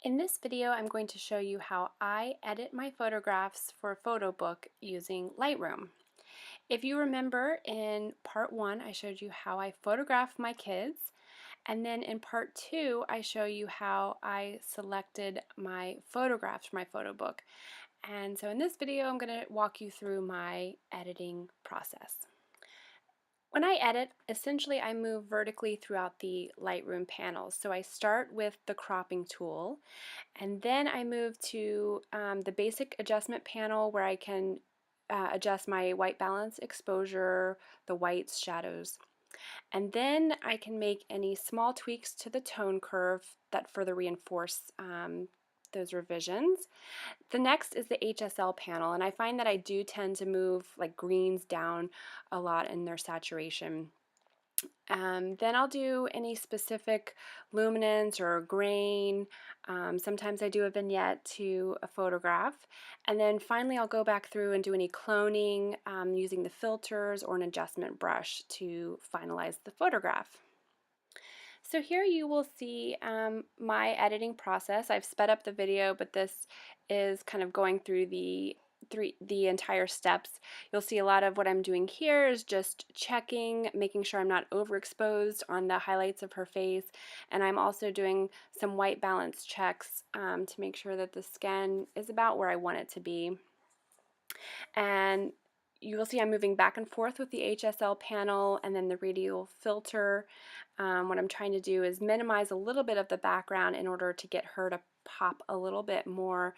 In this video, I'm going to show you how I edit my photographs for a photo book using Lightroom. If you remember, in part 1, I showed you how I photograph my kids, and then in part 2, I show you how I selected my photographs for my photo book. And so in this video, I'm going to walk you through my editing process. When I edit, essentially I move vertically throughout the Lightroom panels. So I start with the cropping tool, and then I move to the basic adjustment panel where I can adjust my white balance, exposure, the whites, shadows. And then I can make any small tweaks to the tone curve that further reinforce those revisions. The next is the HSL panel, and I find that I do tend to move like greens down a lot in their saturation. Then I'll do any specific luminance or grain. Sometimes I do a vignette to a photograph. And then finally I'll go back through and do any cloning using the filters or an adjustment brush to finalize the photograph. So here you will see my editing process. I've sped up the video, but this is kind of going through the entire steps. You'll see a lot of what I'm doing here is just checking, making sure I'm not overexposed on the highlights of her face, and I'm also doing some white balance checks to make sure that the skin is about where I want it to be. And you will see I'm moving back and forth with the HSL panel and then the radial filter. What I'm trying to do is minimize a little bit of the background in order to get her to pop a little bit more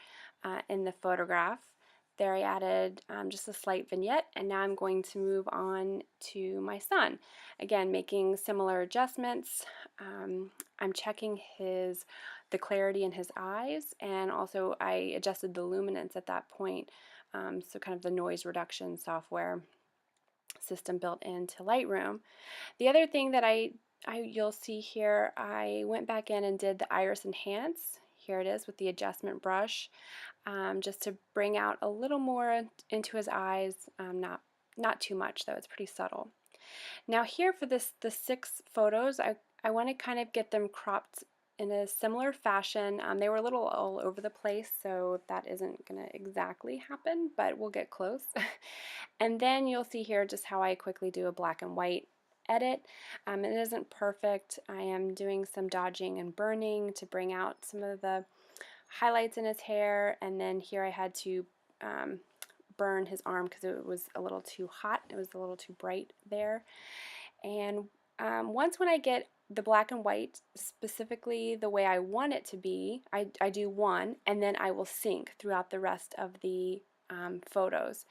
in the photograph. There I added just a slight vignette, and now I'm going to move on to my son. Again, making similar adjustments. I'm checking the clarity in his eyes, and also I adjusted the luminance at that point, so kind of the noise reduction software system built into Lightroom. The other thing that you'll see here, I went back in and did the iris enhance. Here it is with the adjustment brush, just to bring out a little more into his eyes, not too much though, it's pretty subtle. Now here for the 6 photos, I want to kind of get them cropped in a similar fashion. They were a little all over the place, so that isn't going to exactly happen, but we'll get close. And then you'll see here just how I quickly do a black and white edit. It isn't perfect. I am doing some dodging and burning to bring out some of the highlights in his hair, and then here I had to burn his arm because it was a little too hot. It was a little too bright there. And once when I get the black and white specifically the way I want it to be, I do one, and then I will sync throughout the rest of the photos.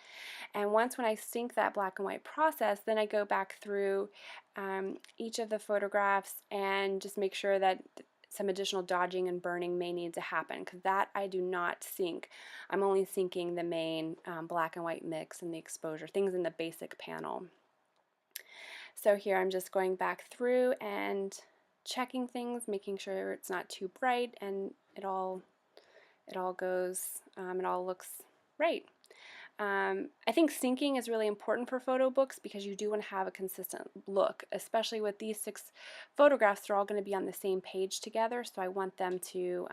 And once when I sync that black and white process, then I go back through each of the photographs and just make sure that some additional dodging and burning may need to happen, because that I do not sync. I'm only syncing the main black and white mix and the exposure, things in the basic panel. So here I'm just going back through and checking things, making sure it's not too bright, and it all goes, it all looks right. I think syncing is really important for photo books because you do want to have a consistent look, especially with these 6 photographs. They're all going to be on the same page together, so I want them to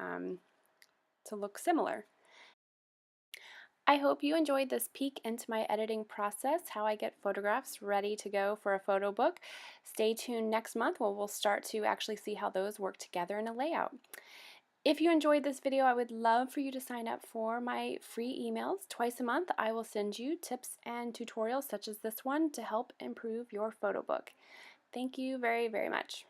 look similar. I hope you enjoyed this peek into my editing process, how I get photographs ready to go for a photo book. Stay tuned next month where we'll start to actually see how those work together in a layout. If you enjoyed this video, I would love for you to sign up for my free emails. Twice a month, I will send you tips and tutorials such as this one to help improve your photo book. Thank you very, very much.